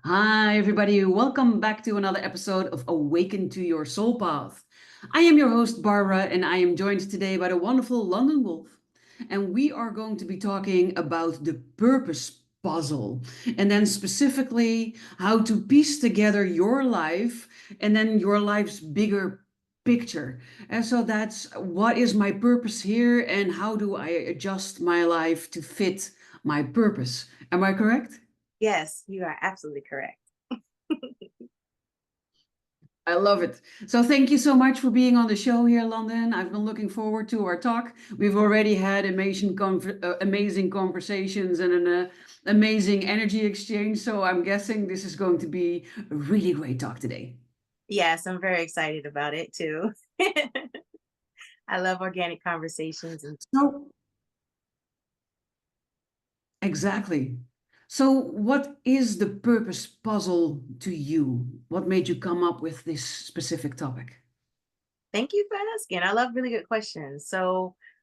Hi, everybody. Welcome back to another episode of Awaken to Your Soul Path. I am your host, Barbara, and I am joined today by the wonderful London Wolf. And we are going to be talking about the purpose puzzle, and then specifically how to piece together your life and then your life's bigger picture. And so that's what is my purpose here, and how do I adjust my life to fit my purpose? Am I correct? Yes, you are absolutely correct. I love it. So thank you so much for being on the show here, London. I've been looking forward to our talk. We've already had amazing conversations and an amazing energy exchange. So I'm guessing this is going to be a really great talk today. Yes, I'm very excited about it too. I love organic conversations and So exactly. So what is the purpose puzzle to you? What made you come up with this specific topic? thank you for asking. I love really good questions.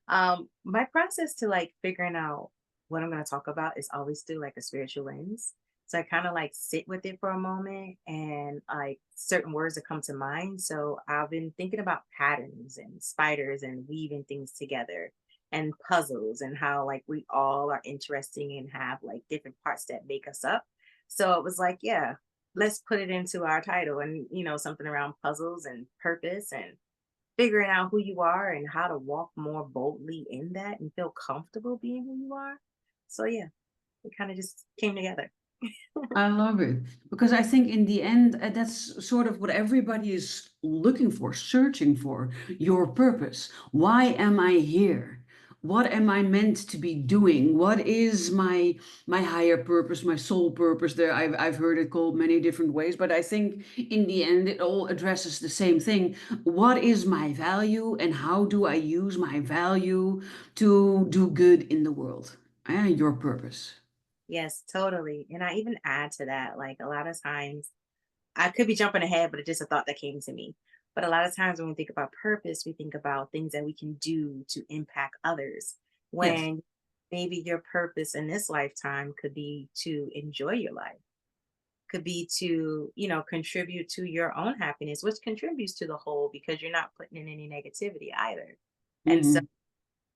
My process to like figuring out what I'm going to talk about is always through like a spiritual lens. So I kind of like sit with it for a moment and like certain words that come to mind. So I've been thinking about patterns and spiders and weaving things together and puzzles and how like we all are interesting and have like different parts that make us up. So it was like, yeah, let's put it into our title and something around puzzles and purpose and figuring out who you are and how to walk more boldly in that and feel comfortable being who you are. So yeah, it kind of just came together. I love it because I think in the end, that's sort of what everybody is looking for, searching for your purpose. Why am I here? What am I meant to be doing? What is my higher purpose, my soul purpose? There, I've heard it called many different ways, but I think in the end, it all addresses the same thing. What is my value, and how do I use my value to do good in the world? Your purpose. Yes, totally. And I even add to that, like a lot of times I could be jumping ahead, but it's just a thought that came to me. But a lot of times when we think about purpose, we think about things that we can do to impact others. Yes. When maybe your purpose in this lifetime could be to enjoy your life, could be to, contribute to your own happiness, which contributes to the whole because you're not putting in any negativity either. And so, Mhm.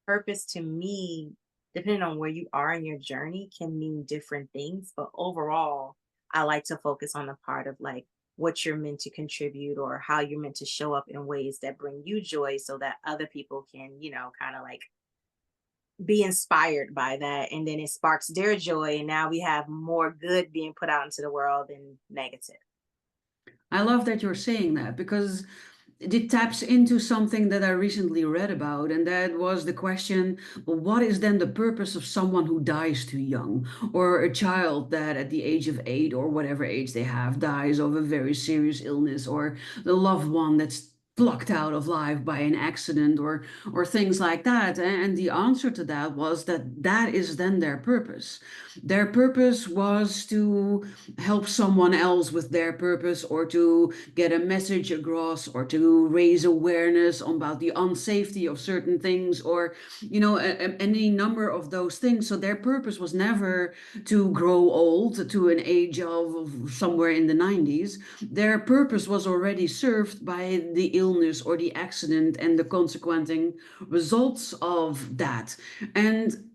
purpose to me, depending on where you are in your journey, can mean different things. But overall, I like to focus on the part of like what you're meant to contribute or how you're meant to show up in ways that bring you joy so that other people can, kind of like be inspired by that. And then it sparks their joy. And now we have more good being put out into the world than negative. I love that you're saying that because it taps into something that I recently read about, and that was the question, well, what is then the purpose of someone who dies too young, or a child that at the age of 8 or whatever age they have dies of a very serious illness, or the loved one that's plucked out of life by an accident or things like that. And the answer to that was that that is then their purpose. Their purpose was to help someone else with their purpose, or to get a message across, or to raise awareness about the unsafety of certain things, or any number of those things. So their purpose was never to grow old to an age of somewhere in the 90s. Their purpose was already served by the illness or the accident and the consequenting results of that. And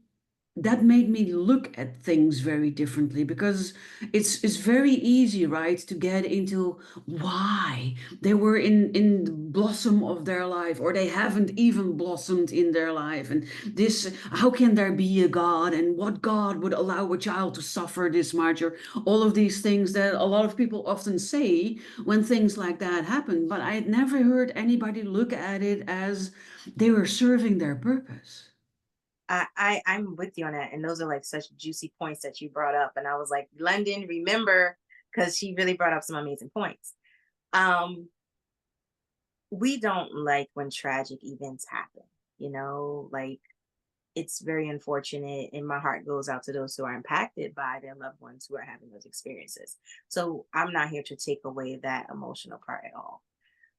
that made me look at things very differently, because it's very easy, right, to get into why they were in the blossom of their life, or they haven't even blossomed in their life, and this, how can there be a god, and what god would allow a child to suffer this much, or all of these things that a lot of people often say when things like that happen. But I had never heard anybody look at it as they were serving their purpose. I'm with you on that. And those are like such juicy points that you brought up. And I was like, London, remember, because she really brought up some amazing points. Um, we don't like when tragic events happen, like it's very unfortunate. And my heart goes out to those who are impacted by their loved ones who are having those experiences. So I'm not here to take away that emotional part at all.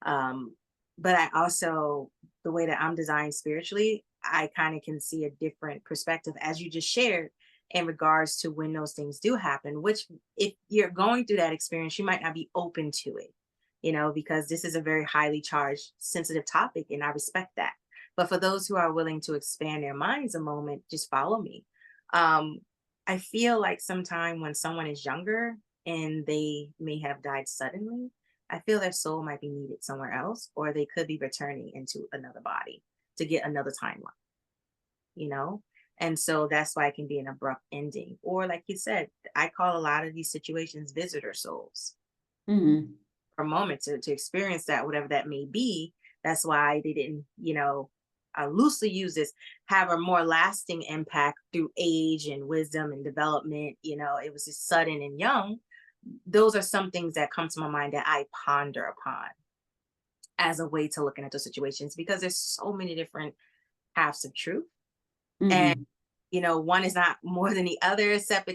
Um, but I also, the way that I'm designed spiritually, I kind of can see a different perspective, as you just shared. in regards to when those things do happen, which if you're going through that experience, you might not be open to it, because this is a very highly charged, sensitive topic, and I respect that. But for those who are willing to expand their minds a moment, just follow me. Um, I feel like sometime when someone is younger and they may have died suddenly, I feel their soul might be needed somewhere else, or they could be returning into another body to get another timeline, you know? And so that's why it can be an abrupt ending. Or, like you said, I call a lot of these situations visitor souls Hmm. for a moment to experience that, whatever that may be. That's why they didn't, I loosely use this, have a more lasting impact through age and wisdom and development. It was just sudden and young. Those are some things that come to my mind that I ponder upon as a way to looking at those situations, because there's so many different paths of truth. And, Hmm. one is not more than the other, except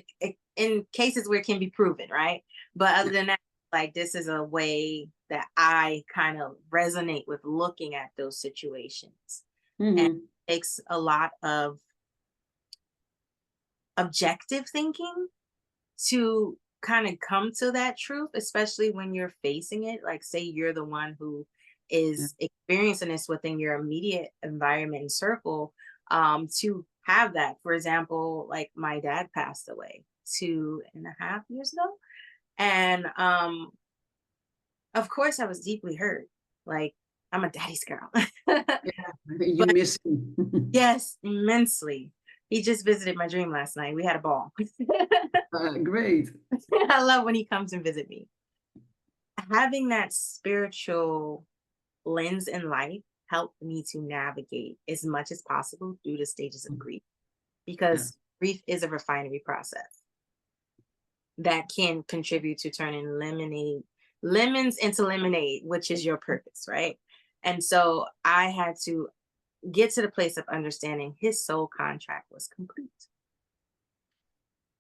in cases where it can be proven, right? But other than that, like, this is a way that I kind of resonate with looking at those situations. And Hmm. it takes a lot of objective thinking to kind of come to that truth, especially when you're facing it. Like, say you're the one who Yeah. is experiencing this within your immediate environment and circle, to have that. For example, like my dad passed away 2.5 years ago. And of course, I was deeply hurt. Like, I'm a daddy's girl. Yeah. You But miss him. yes, immensely. He just visited my dream last night. We had a ball. Great. I love when he comes and visit me. Having that spiritual lens in life helped me to navigate as much as possible through the stages of grief, Yeah. because grief is a refinery process that can contribute to turning lemons into lemonade, which is your purpose, right? And so I had to get to the place of understanding his soul contract was complete.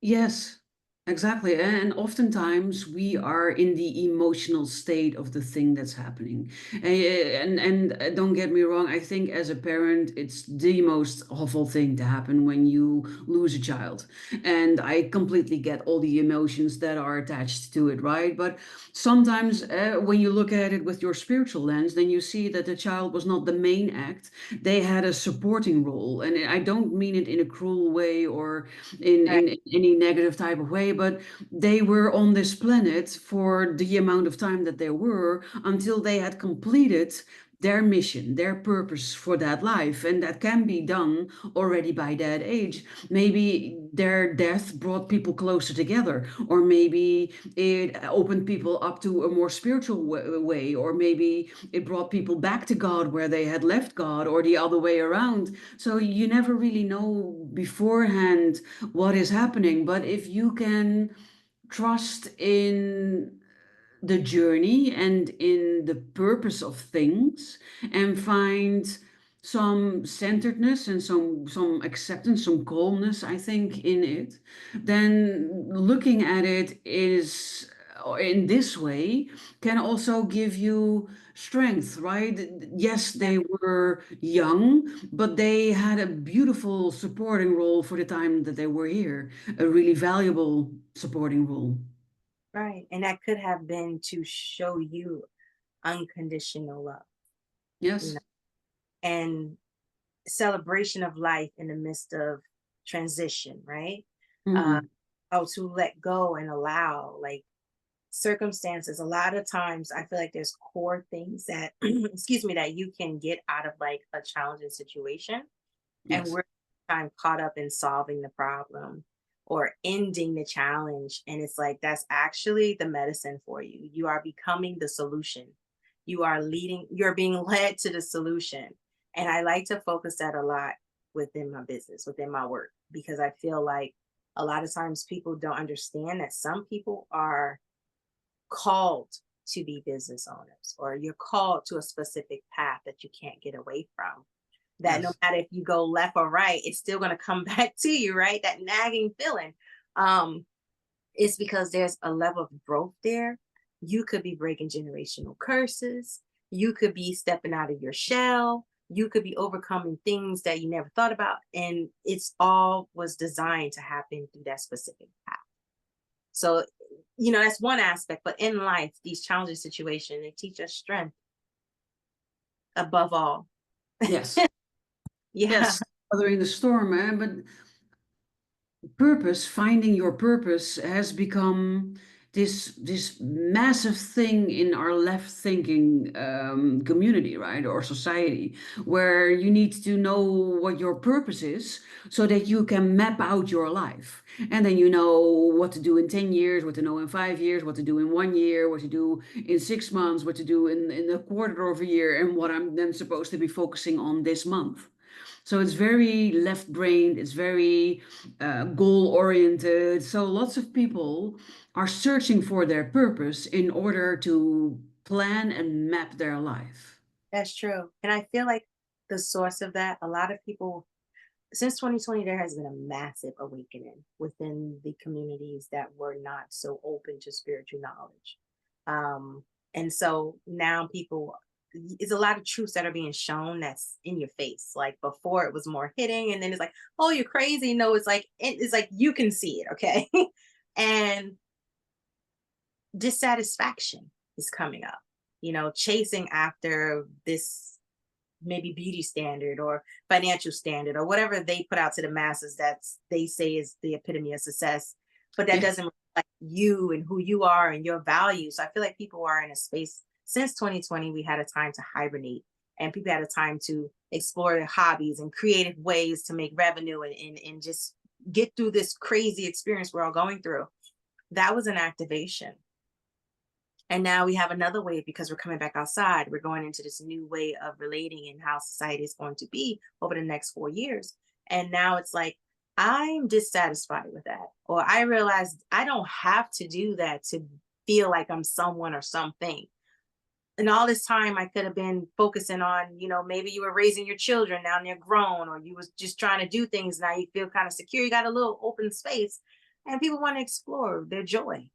Yes, exactly. And oftentimes we are in the emotional state of the thing that's happening. And don't get me wrong, I think as a parent, it's the most awful thing to happen when you lose a child. And I completely get all the emotions that are attached to it, right? But sometimes when you look at it with your spiritual lens, then you see that the child was not the main act. They had a supporting role. And I don't mean it in a cruel way or Right. in any negative type of way, but they were on this planet for the amount of time that they were until they had completed their mission, their purpose for that life. And that can be done already by that age. Maybe their death brought people closer together, or maybe it opened people up to a more spiritual way, or maybe it brought people back to God where they had left God, or the other way around. So you never really know beforehand what is happening. But if you can trust in the journey and in the purpose of things and find some centeredness and some acceptance, some calmness, I think, in it, then looking at it is in this way can also give you strength, right? Yes, they were young, but they had a beautiful supporting role for the time that they were here, a really valuable supporting role. Right. And that could have been to show you unconditional love, you know, Yes. and celebration of life in the midst of transition, right? Uh, Hmm. how to let go and allow, like, circumstances. A lot of times I feel like there's core things that, excuse me, that you can get out of like a challenging situation. And Yes. we're time caught up in solving the problem or ending the challenge. And it's like, that's actually the medicine for you. You are becoming the solution. You're being led to the solution. And I like to focus that a lot within my business, within my work, because I feel like a lot of times people don't understand that some people are called to be business owners, or you're called to a specific path that you can't get away from, that no Yes. matter if you go left or right, it's still going to come back to you, right? That nagging feeling. um it's because there's a level of growth there. You could be breaking generational curses, you could be stepping out of your shell, you could be overcoming things that you never thought about. And it's all was designed to happen through that specific path. So, that's one aspect. But in life, these challenging situations, they teach us strength above all. Yes. Yeah, Yes. Weathering the storm, but purpose, finding your purpose has become this massive thing in our left thinking community, right, or society, where you need to know what your purpose is so that you can map out your life, and then you know what to do in 10 years, what to know in 5 years, what to do in 1 year, what to do in 6 months, what to do in a quarter of a year, and what I'm then supposed to be focusing on this month. So it's very left brained, it's very goal oriented. So lots of people are searching for their purpose in order to plan and map their life. that's true. And I feel like the source of that, a lot of people, since 2020, there has been a massive awakening within the communities that were not so open to spiritual knowledge. And so now people, it's a lot of truths that are being shown that's in your face. Like before, it was more hitting, and then it's like, oh, you're crazy. No, it's like you can see it, okay? And dissatisfaction is coming up. Chasing after this maybe beauty standard or financial standard or whatever they put out to the masses that's they say is the epitome of success, but that Yeah. doesn't reflect you and who you are and your values. So I feel like people are in a space since 2020. We had a time to hibernate, and people had a time to explore their hobbies and creative ways to make revenue, and just get through this crazy experience we're all going through. That was an activation. And now we have another wave because we're coming back outside. We're going into this new way of relating and how society is going to be over the next 4 years. And now it's like, I'm dissatisfied with that. Or I realized I don't have to do that to feel like I'm someone or something. And all this time I could have been focusing on, maybe you were raising your children, now they're grown, or you was just trying to do things. Now you feel kind of secure. You got a little open space, and people want to explore their joy.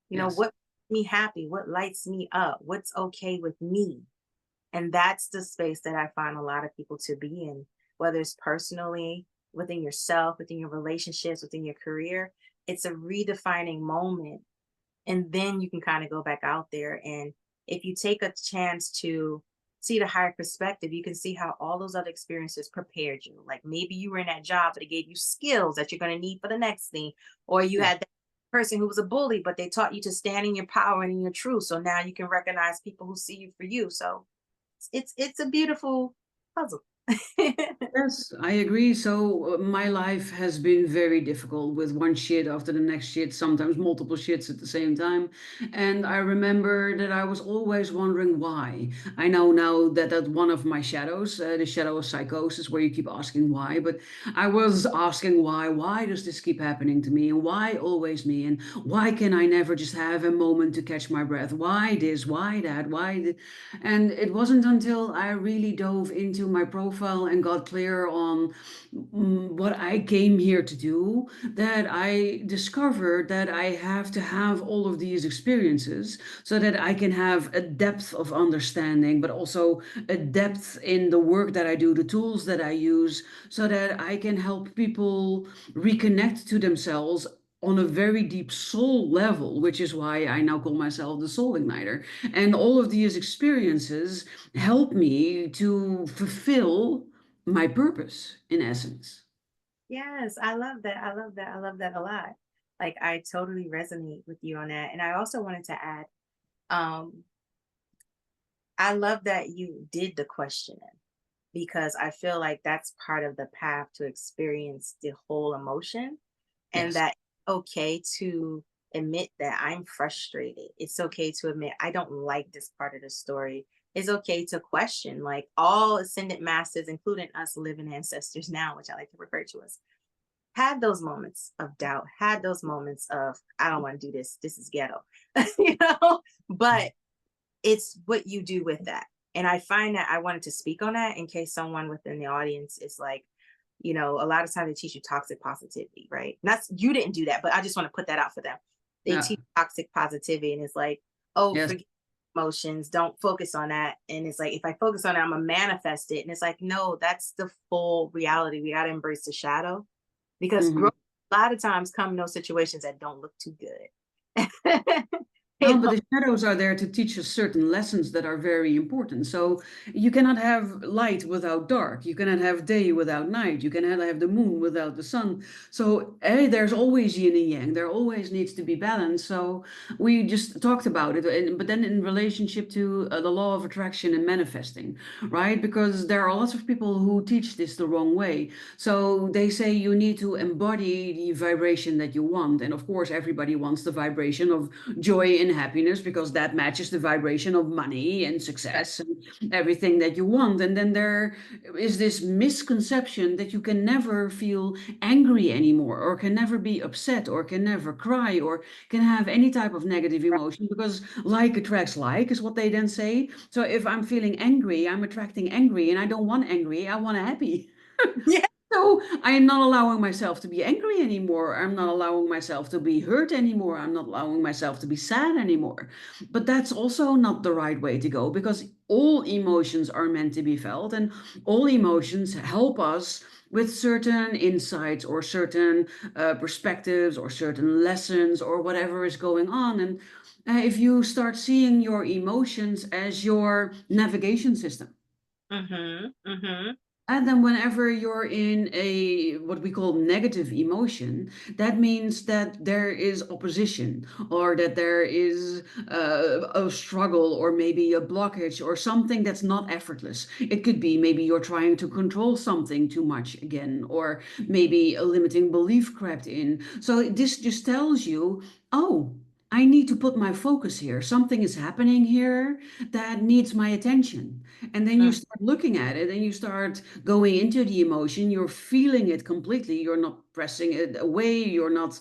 Yes. What makes me happy, what lights me up, what's okay with me. And that's the space that I find a lot of people to be in, whether it's personally, within yourself, within your relationships, within your career. It's a redefining moment. And then you can kind of go back out there. And if you take a chance to see the higher perspective, you can see how all those other experiences prepared you. Like maybe you were in that job, but it gave you skills that you're going to need for the next thing. Or you Yeah. had that person who was a bully, but they taught you to stand in your power and in your truth. So now you can recognize people who see you for you. So it's a beautiful puzzle. Yes, I agree. So my life has been very difficult with one shit after the next shit, sometimes multiple shits at the same time. And I remember that I was always wondering why. I know now that that's one of my shadows, the shadow of psychosis, where you keep asking why. But I was asking why. Why does this keep happening to me? And why always me? And why can I never just have a moment to catch my breath? Why this? Why that? And it wasn't until I really dove into my profile and got clear on what I came here to do that I discovered that I have to have all of these experiences so that I can have a depth of understanding, but also a depth in the work that I do, the tools that I use, so that I can help people reconnect to themselves on a very deep soul level, which is why I now call myself the soul igniter. And all of these experiences help me to fulfill my purpose, in essence. Yes, I love that. I love that. I love that a lot. Like I totally resonate with you on that. And I also wanted to add, um, I love that you did the questioning, because I feel like that's part of the path to experience the whole emotion, and Yes. that okay to admit that I'm frustrated. It's okay to admit I don't like this part of the story. It's okay to question, like all ascended masters, including us living ancestors now, which I like to refer to as, had those moments of doubt, had those moments of, I don't want to do this. This is ghetto, but it's what you do with that. And I find that I wanted to speak on that in case someone within the audience is like, a lot of times they teach you toxic positivity, right? Not you didn't do that, but I just want to put that out for them. They Yeah. teach toxic positivity, and it's like, oh, Yes. forget. emotions, don't focus on that. And it's like, if I focus on it, I'm gonna manifest it. And it's like, no, that's the full reality. We got to embrace the shadow, because Mhm. growth a lot of times come in those situations that don't look too good. No, You but know? the shadows are there to teach us certain lessons that are very important. So you cannot have light without dark. You cannot have day without night. You cannot have the moon without the sun. So there's always yin and yang. There always needs to be balance. So we just talked about it, but then in relationship to the law of attraction and manifesting, right? Because there are lots of people who teach this the wrong way. So they say you need to embody the vibration that you want. And of course, everybody wants the vibration of joy and happiness because that matches the vibration of money and success and everything that you want. And then there is this misconception that you can never feel angry anymore, or can never be upset, or can never cry, or can have any type of negative emotion, because like attracts like, is what they then say. So if I'm feeling angry, I'm attracting angry, and I don't want angry, I want happy. Yeah. So I am not allowing myself to be angry anymore. I'm not allowing myself to be hurt anymore. I'm not allowing myself to be sad anymore. But that's also not the right way to go, because all emotions are meant to be felt, and all emotions help us with certain insights, or certain perspectives, or certain lessons, or whatever is going on. And if you start seeing your emotions as your navigation system, Mm-hmm. Mm-hmm. and then whenever you're in a what we call negative emotion, that means that there is opposition, or that there is a struggle, or maybe a blockage, or something that's not effortless. It could be maybe you're trying to control something too much again, or maybe a limiting belief crept in. So this just tells you, oh, I need to put my focus here. Something is happening here that needs my attention. And then you Mm. start looking at it, and you start going into the emotion. You're feeling it completely. You're not pressing it away. You're not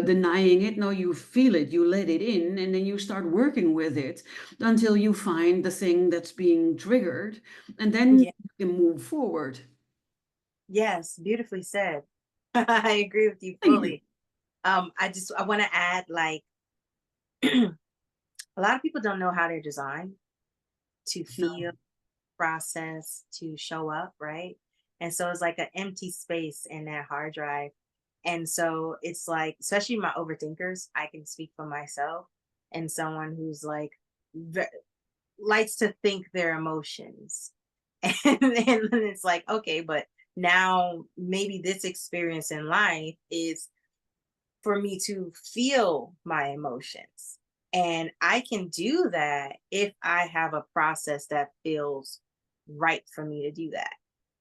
denying it. No, you feel it. You let it in, and then you start working with it until you find the thing that's being triggered, and then Yeah. you can move forward. Yes, beautifully said. I agree with you Thank you. fully. I want to add, like, a lot of people don't know how they're designed to No. feel, process, to show up, right? And so it's like an empty space in that hard drive. And so it's like, especially my overthinkers, I can speak for myself, and someone who's like, ve- likes to think their emotions. And then it's like, okay, but now maybe this experience in life is for me to feel my emotions. And I can do that if I have a process that feels right for me to do that.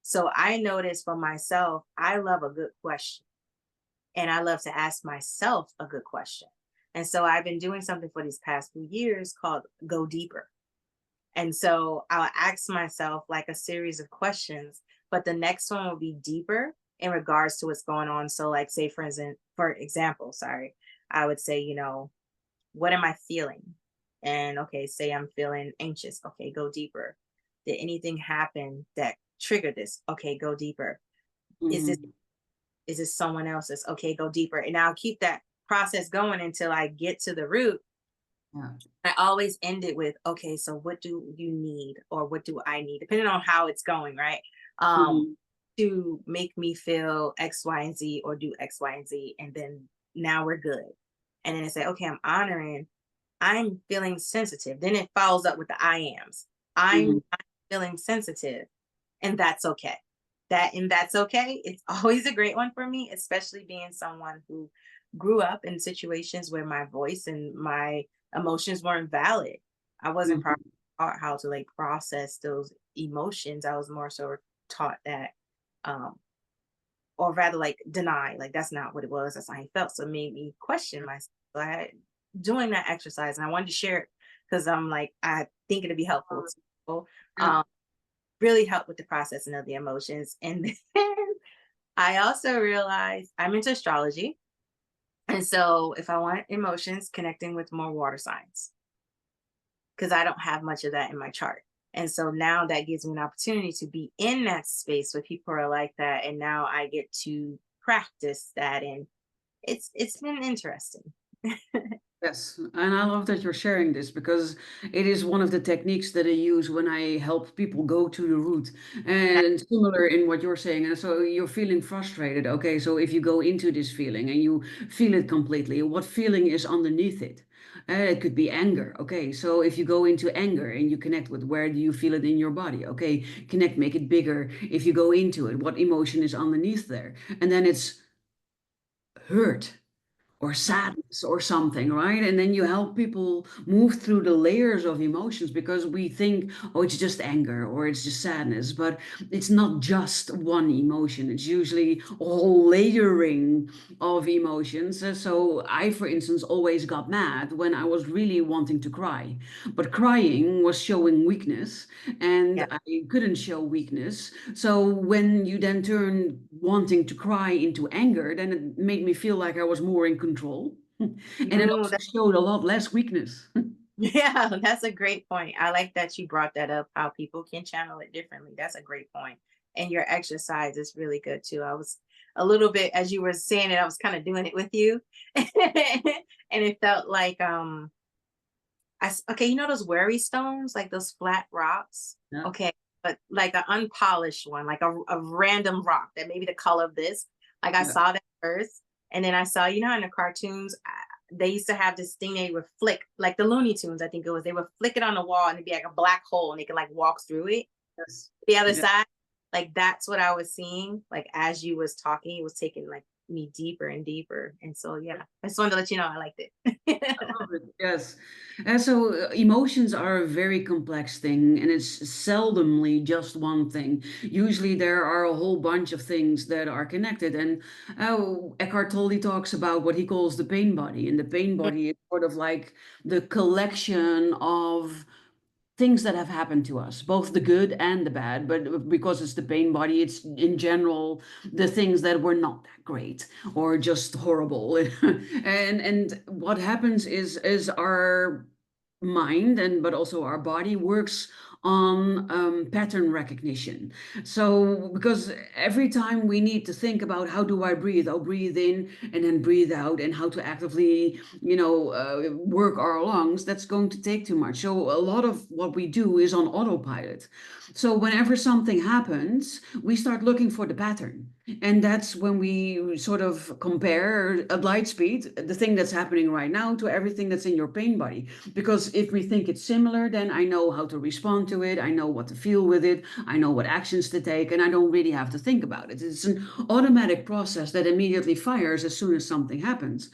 So I notice for myself, I love a good question, and I love to ask myself a good question. And so I've been doing something for these past few years called Go Deeper. And so I'll ask myself like a series of questions, but the next one will be deeper in regards to what's going on. So, like, say for example, sorry, I would say, what am I feeling? And okay, say I'm feeling anxious. Okay, go deeper. Did anything happen that triggered this? Okay, go deeper. Is this Mhm. is this someone else's? Okay, go deeper. And I'll keep that process going until I get to the root. Yeah. I always end it with, okay, so what do you need, or what do I need, depending on how it's going, right? Um, Mhm. to make me feel X, Y, and Z, or do X, Y, and Z. And then now we're good. And then I say, okay, I'm feeling sensitive. Then it follows up with the I ams. I'm Mhm. not feeling sensitive, and that's okay. That's okay. It's always a great one for me, especially being someone who grew up in situations where my voice and my emotions weren't valid. I wasn't Mhm. taught how to like process those emotions. I was more so taught that, um, or rather like deny, like that's not what it was. That's how I felt. So it made me question myself. So doing that exercise, and I wanted to share it because I'm like, I think it'd be helpful to people. Yeah. Really help with the processing of the emotions. And then I also realized I'm into astrology. And so if I want emotions, connecting with more water signs, because I don't have much of that in my chart. And so now that gives me an opportunity to be in that space where people are like that. And now I get to practice that. And it's been interesting. Yes, and I love that you're sharing this because it is one of the techniques that I use when I help people go to the root. And similar in what you're saying. And so you're feeling frustrated. Okay, so if you go into this feeling and you feel it completely, what feeling is underneath it? It could be anger. Okay, so if you go into anger and you connect with where do you feel it in your body? Okay, connect, make it bigger. If you go into it, what emotion is underneath there? And then it's hurt or sadness or something, right? And then you help people move through the layers of emotions because we think, oh, it's just anger or it's just sadness, but it's not just one emotion. It's usually a whole layering of emotions. So I, for instance, always got mad when I was really wanting to cry, but crying was showing weakness and Yeah. I couldn't show weakness. So when you then turn wanting to cry into anger, then it made me feel like I was more in control. And it Mm, also showed a lot less weakness. yeah, that's a great point. I like that you brought that up, how people can channel it differently. That's a great point. And your exercise is really good too. I was a little bit, as you were saying it, I was kind of doing it with you. And it felt like okay, you know those worry stones, like those flat rocks? Yeah. Okay, but like an unpolished one, like a random rock that maybe the color of this. Like I Yeah. saw that first, and then I saw, you know, in the cartoons, they used to have this thing they would flick, like the Looney Tunes, I think it was. They would flick it on the wall, and it'd be like a black hole, and they could like walk through it. Yes. The other Yeah. side, like that's what I was seeing. Like as you was talking, it was taking like me deeper and deeper. And so yeah, I just wanted to let you know I liked it. Love it. Yes. And so emotions are a very complex thing, and it's seldomly just one thing. Usually there are a whole bunch of things that are connected. And Eckhart Tolle talks about what he calls the pain body. And the pain body is sort of like the collection of things that have happened to us, both the good and the bad, but because it's the pain body, it's in general the things that were not that great or just horrible. And what happens is our mind and but also our body works on pattern recognition. So because every time we need to think about how do I breathe, I'll breathe in and then breathe out, and how to actively work our lungs, that's going to take too much. So a lot of what we do is on autopilot. So whenever something happens, we start looking for the pattern. And that's when we sort of compare at light speed the thing that's happening right now to everything that's in your pain body. Because if we think it's similar, then I know how to respond to it. I know what to feel with it. I know what actions to take, and I don't really have to think about it. It's an automatic process that immediately fires as soon as something happens.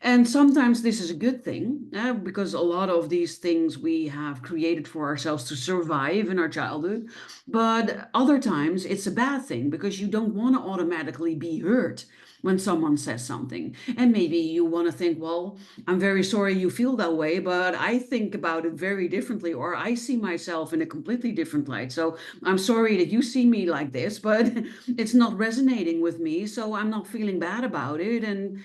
And sometimes this is a good thing, because a lot of these things we have created for ourselves to survive in our childhood. But other times it's a bad thing because you don't want to automatically be hurt when someone says something. And maybe you want to think, well, I'm very sorry you feel that way, but I think about it very differently, or I see myself in a completely different light. So I'm sorry that you see me like this, but it's not resonating with me. So I'm not feeling bad about it. And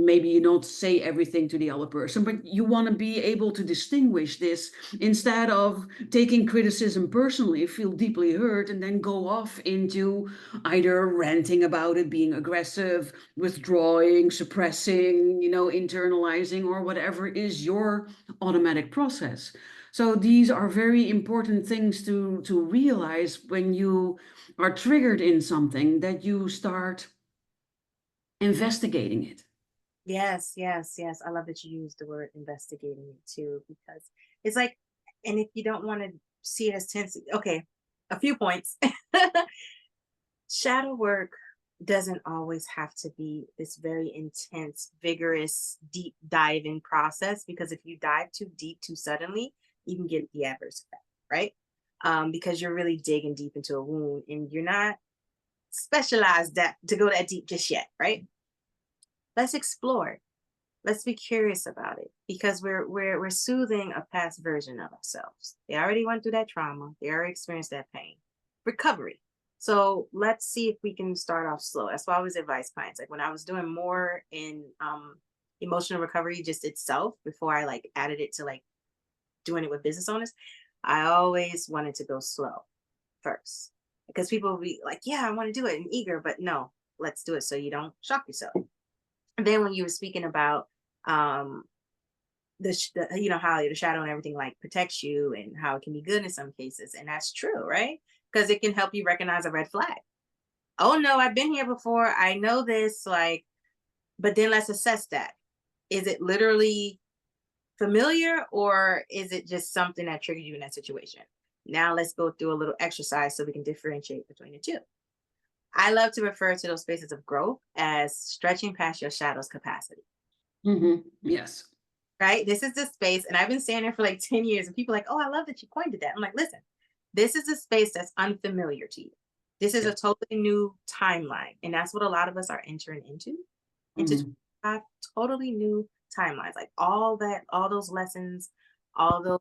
maybe you don't say everything to the other person, but you want to be able to distinguish this instead of taking criticism personally, feel deeply hurt, and then go off into either ranting about it, being aggressive, withdrawing, suppressing, internalizing, or whatever is your automatic process. So these are very important things to realize when you are triggered in something, that you start investigating it. Yes, yes, yes. I love that you use the word investigating it too, because it's like, and if you don't want to see it as tense, okay, a few points. Shadow work doesn't always have to be this very intense, vigorous, deep diving process, because if you dive too deep too suddenly, you can get the adverse effect, right? Because you're really digging deep into a wound and you're not specialized that to go that deep just yet, right? Let's explore. Let's be curious about it, because we're soothing a past version of ourselves. They already went through that trauma. They already experienced that pain. Recovery. So let's see if we can start off slow. That's why I always advise clients. Like when I was doing more in emotional recovery just itself, before I like added it to like doing it with business owners, I always wanted to go slow first, because people will be like, yeah, I want to do it and eager, but no, let's do it so you don't shock yourself. And then when you were speaking about you know how the shadow and everything like protects you and how it can be good in some cases, and that's true, right? Because it can help you recognize a red flag. Oh no, I've been here before, I know this, like, but then let's assess that. Is it literally familiar, or is it just something that triggered you in that situation? Now let's go through a little exercise so we can differentiate between the two. I love to refer to those spaces of growth as stretching past your shadow's capacity, Yes. right? This is the space, and I've been saying it for like 10 years, and people are like, oh, I love that you coined that. I'm like, listen, this is a space that's unfamiliar to you. This is Yeah. a totally new timeline. And that's what a lot of us are entering into Mhm. 5 totally new timelines. Like all those lessons, all those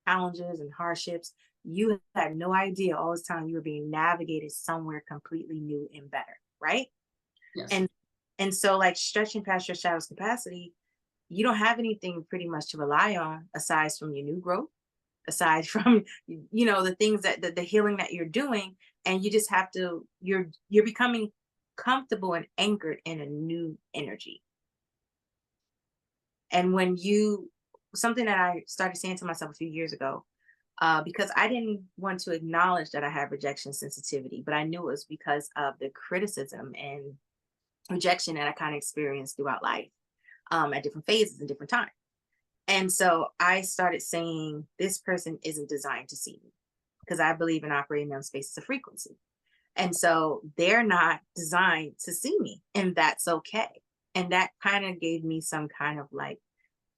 challenges and hardships, you had no idea all this time you were being navigated somewhere completely new and better, right? Yes. And so like stretching past your shadow's capacity, you don't have anything pretty much to rely on aside from your new growth, aside from the things that the healing that you're doing, and you just have to you're becoming comfortable and anchored in a new energy. And when you something that I started saying to myself a few years ago, because I didn't want to acknowledge that I had rejection sensitivity, but I knew it was because of the criticism and rejection that I kind of experienced throughout life, at different phases and different times. And so I started saying, this person isn't designed to see me, because I believe in operating in spaces of frequency. And so they're not designed to see me, and that's okay. And that kind of gave me some kind of like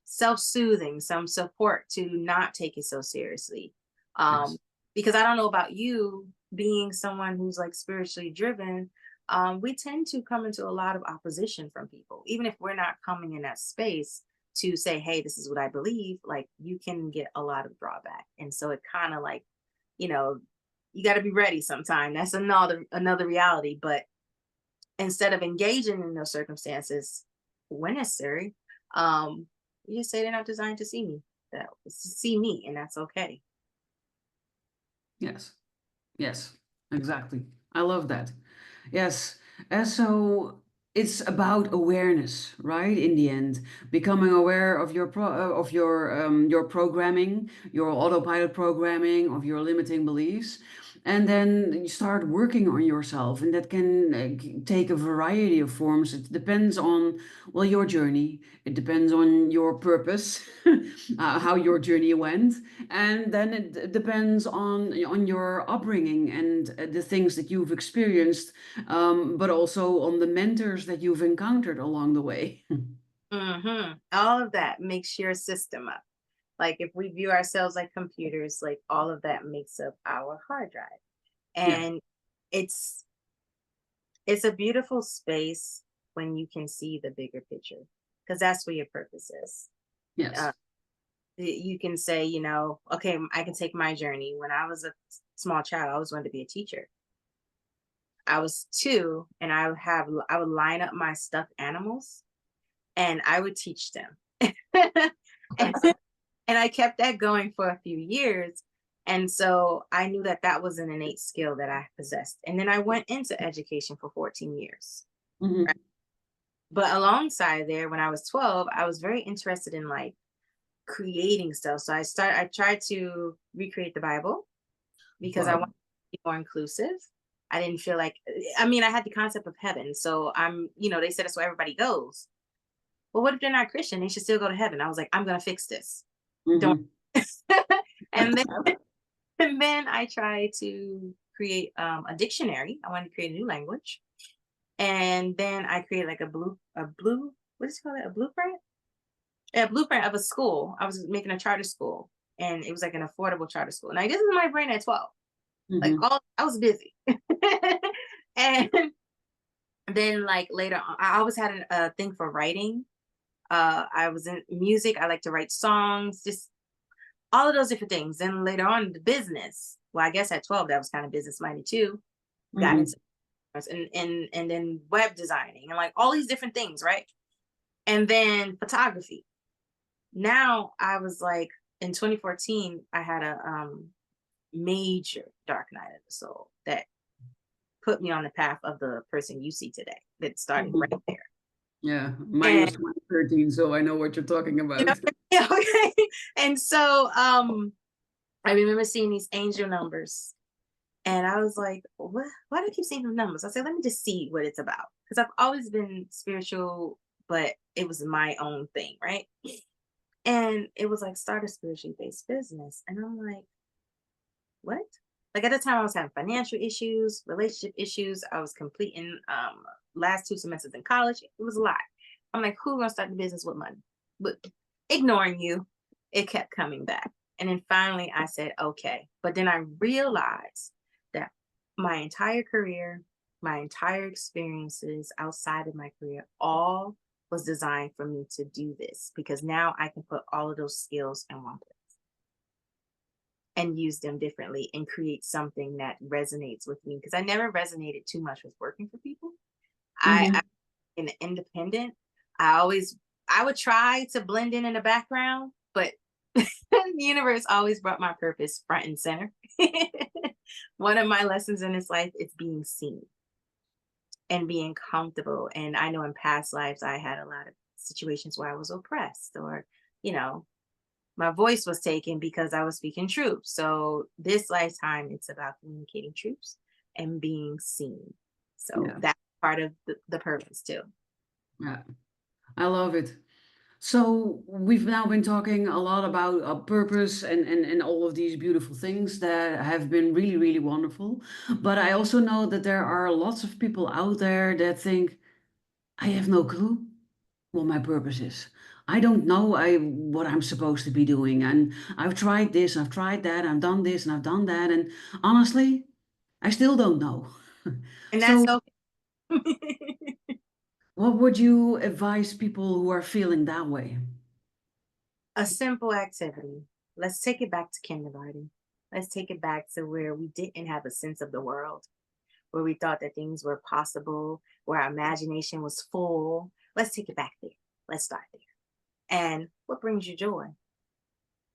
self-soothing, some support to not take it so seriously. Um, Yes. because I don't know about you, being someone who's like spiritually driven, we tend to come into a lot of opposition from people, even if we're not coming in that space to say, hey, this is what I believe, like you can get a lot of drawback. And so it kind of like, you know, you got to be ready sometime. That's another reality. But instead of engaging in those circumstances when necessary, um, you just say they're not designed to see me. That to see me, and that's okay. Yes. Yes. Exactly. I love that. Yes. And so it's about awareness, right? In the end, becoming aware of your programming, your autopilot programming, of your limiting beliefs, and then you start working on yourself, and that can take a variety of forms. It depends on, well, your journey. It depends on your purpose, how your journey went, and then it depends on your upbringing and the things that you've experienced, but also on the mentors that you've encountered along the way. All of that makes your system up. Like if we view ourselves like computers, like all of that makes up our hard drive. Yeah. And it's it's a beautiful space when you can see the bigger picture, because that's where your purpose is. Yes. Uh, you can say, okay, I can take my journey. When I was a small child, I always wanted to be a teacher. I was 2, and I would line up my stuffed animals and I would teach them. and, and I kept that going for a few years. And so I knew that that was an innate skill that I possessed. And then I went into education for 14 years. Hmm. But alongside there, when I was 12, I was very interested in like creating stuff. So I tried to recreate the Bible because I wanted Wow. to be more inclusive. I didn't feel like, I mean, I had the concept of heaven. So they said that's where everybody goes. Well, what if they're not Christian? They should still go to heaven. I was like, I'm going to fix this. Don't. Hmm. and then and then I tried to create a dictionary. I wanted to create a new language. And then I created like what is it called? A blueprint? A blueprint of a school. I was making a charter school, and it was like an affordable charter school. Now this is my brain at 12. Like Hmm. I was busy. And then like later on, I always had a thing for writing. I was in music. I like to write songs, just all of those different things. Then later on, the business. Well, I guess at 12, that was kind of business minded too. Got Hmm. into and then web designing and like all these different things, right? And then photography. Now I was like, in 2014, I had a major dark night of the soul that put me on the path of the person you see today. That started right Hmm. there. Yeah, mine And was 2013, so I know what you're talking you know, about. yeah, okay. And so I remember seeing these angel numbers. And I was like, what? Why do I keep seeing the numbers? I said, let me just see what it's about. Because I've always been spiritual, but it was my own thing, right? And it was like, start a spiritually based business. And I'm like, what? Like at the time, I was having financial issues, relationship issues. I was completing last 2 semesters in college. It was a lot. I'm like, who gonna start the business with money? But ignoring you, it kept coming back. And then finally I said, okay. But then I realized that my entire career, my entire experiences outside of my career, all was designed for me to do this because now I can put all of those skills in one place and use them differently and create something that resonates with me. Because I never resonated too much with working for people. I Hmm. in the independent, I always I would try to blend in the background, but the universe always brought my purpose front and center. One of my lessons in this life is being seen and being comfortable. And I know in past lives I had a lot of situations where I was oppressed or, you know, my voice was taken because I was speaking truth. So this lifetime, it's about communicating truths and being seen. So Yeah, that's part of the purpose too. yeah, I love it. So we've now been talking a lot about purpose and all of these beautiful things that have been really, really wonderful. But I also know that there are lots of people out there that think, I have no clue what my purpose is. I don't know what I'm supposed to be doing. And I've tried this, I've tried that, I've done this and I've done that. And honestly, I still don't know. And that's So okay. what would you advise people who are feeling that way? A simple activity. Let's take it back to kindergarten. Let's take it back to where we didn't have a sense of the world, where we thought that things were possible, where our imagination was full. Let's take it back there. Let's start there. And what brings you joy?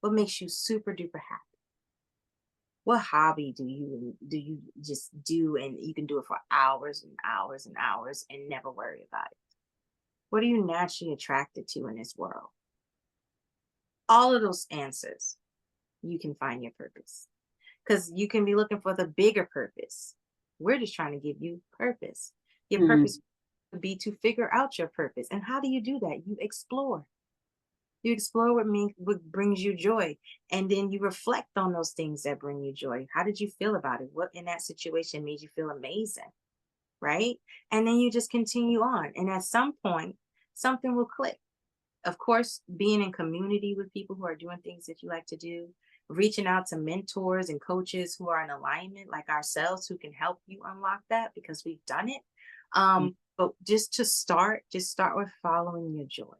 What makes you super duper happy? What hobby do you just do and you can do it for hours and hours and hours and never worry about it? What are you naturally attracted to in this world? All of those answers, you can find your purpose. Because you can be looking for the bigger purpose. We're just trying to give you purpose. Your Mhm. purpose would be to figure out your purpose. And how do you do that? You explore. You explore what brings you joy. And then you reflect on those things that bring you joy. How did you feel about it? What in that situation made you feel amazing? Right. And then you just continue on. And at some point, something will click. Of course, being in community with people who are doing things that you like to do, reaching out to mentors and coaches who are in alignment like ourselves who can help you unlock that because we've done it. But just start with following your joy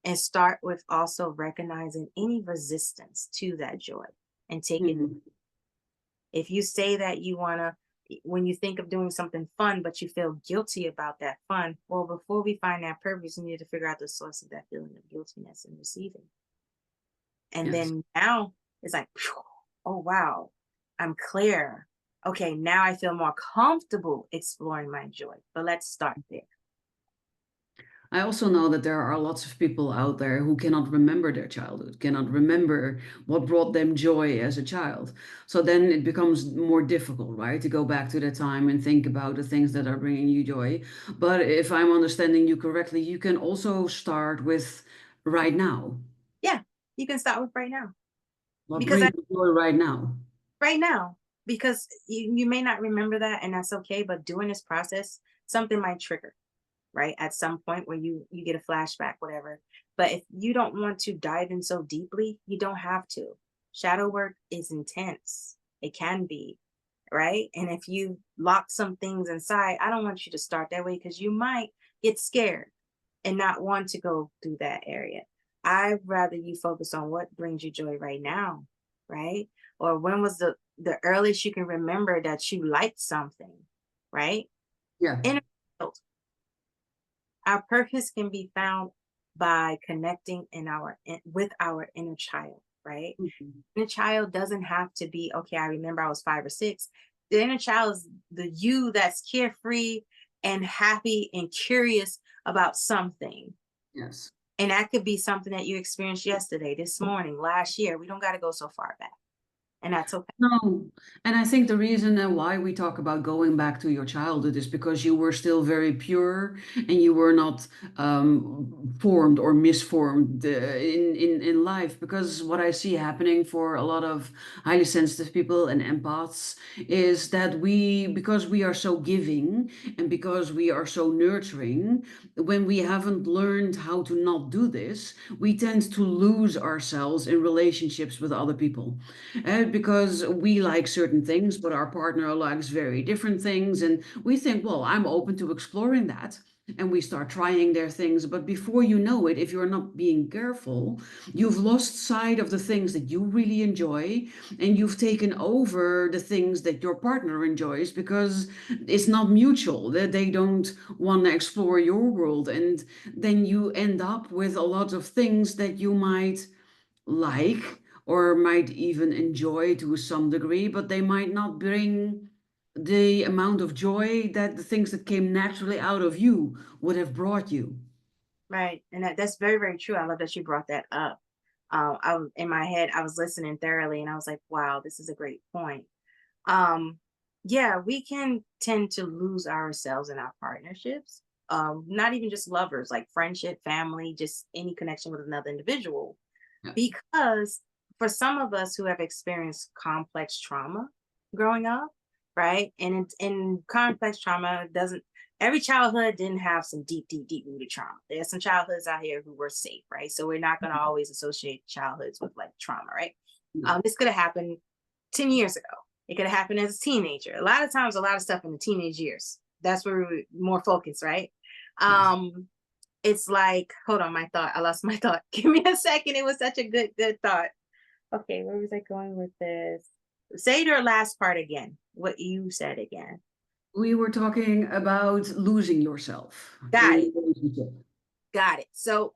and start with also recognizing any resistance to that joy and taking Mhm. if you say that you want to when you think of doing something fun but you feel guilty about that fun, well, before we find that purpose we need to figure out the source of that feeling of guiltiness and receiving, and Yes. then now it's like, phew, oh wow, I'm clear. Okay, now I feel more comfortable exploring my joy, but let's start there. I also know that there are lots of people out there who cannot remember their childhood, cannot remember what brought them joy as a child. So then it becomes more difficult, right, to go back to that time and think about the things that are bringing you joy. But if I'm understanding you correctly, you can also start with right now. Yeah, you can start with right now What because brings you joy right now? right now because you may not remember that and that's okay, but during this process something might trigger right at some point where you get a flashback whatever, but if you don't want to dive in so deeply you don't have to. Shadow work is intense, it can be, right? And if you lock some things inside, I don't want you to start that way because you might get scared and not want to go through that area. I'd rather you focus on what brings you joy right now, right? Or when was the earliest you can remember that you liked something, right? Yeah. Inner child. Our purpose can be found by connecting with our inner child, right? Mhm. Inner child doesn't have to be, okay, I remember I was 5 or 6. The inner child is the you that's carefree and happy and curious about something. Yes. And that could be something that you experienced yesterday, this morning, last year. We don't got to go so far back. And that's okay. No, and I think the reason why we talk about going back to your childhood is because you were still very pure and you were not formed or misformed in life. Because what I see happening for a lot of highly sensitive people and empaths is that because we are so giving and because we are so nurturing, when we haven't learned how to not do this, we tend to lose ourselves in relationships with other people. Because we like certain things, but our partner likes very different things. And we think, well, I'm open to exploring that. And we start trying their things. But before you know it, if you're not being careful, you've lost sight of the things that you really enjoy. And you've taken over the things that your partner enjoys because it's not mutual, that they don't want to explore your world. And then you end up with a lot of things that you might like or might even enjoy to some degree, but they might not bring the amount of joy that the things that came naturally out of you would have brought you. Right. And that's very, very true. I love that you brought that up. In my head, I was listening thoroughly and I was like, wow, this is a great point. Um, yeah, we can tend to lose ourselves in our partnerships. Not even just lovers, like friendship, family, just any connection with another individual. Yeah. Because for some of us who have experienced complex trauma growing up, right? And in complex trauma doesn't every childhood didn't have some deep, deep, deep rooted trauma. There's some childhoods out here who were safe, right? So we're not going to always associate childhoods with like trauma, right? No. This could have happened 10 years ago. It could have happened as a teenager. A lot of times, a lot of stuff in the teenage years. That's where we're more focused, right? Yes. It's like, hold on, my thought. I lost my thought. Give me a second. It was such a good thought. Okay, where was I going with this? Say your last part again. What you said again. We were talking about losing yourself Got in it. a relationship. Got it. So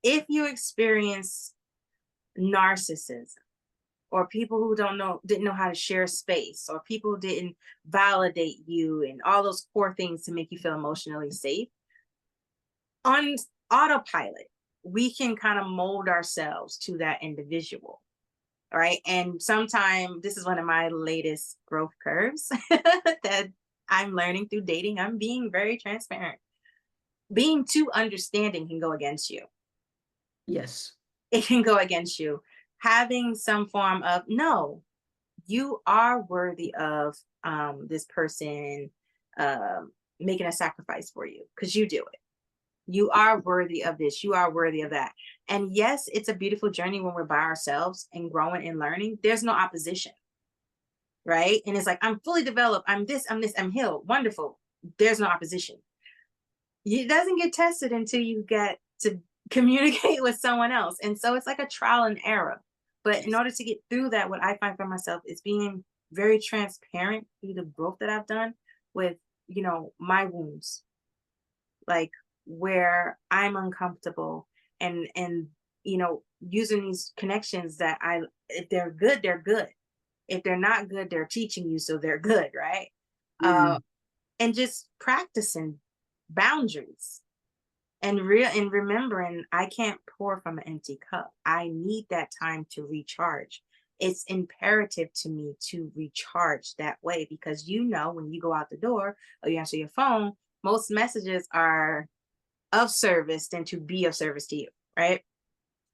if you experience narcissism or people who didn't know how to share space or people didn't validate you and all those core things to make you feel emotionally safe, on autopilot, we can kind of mold ourselves to that individual. Right. And sometimes this is one of my latest growth curves that I'm learning through dating. I'm being very transparent. Being too understanding can go against you. Yes. It can go against you. Having some form of no, you are worthy of this person making a sacrifice for you because you do it. You are worthy of this. You are worthy of that. And yes, it's a beautiful journey when we're by ourselves and growing and learning. There's no opposition, right? And it's like, I'm fully developed. I'm this, I'm healed. Wonderful. There's no opposition. It doesn't get tested until you get to communicate with someone else. And so it's like a trial and error. But in Yes. order to get through that, what I find for myself is being very transparent through the growth that I've done with, my wounds, like where I'm uncomfortable and using these connections that if they're good, they're good. If they're not good, they're teaching you so they're good, right? Uh Mhm. and just practicing boundaries and remembering I can't pour from an empty cup. I need that time to recharge. It's imperative to me to recharge that way because when you go out the door or you answer your phone, most messages are of service than to be of service to you, right?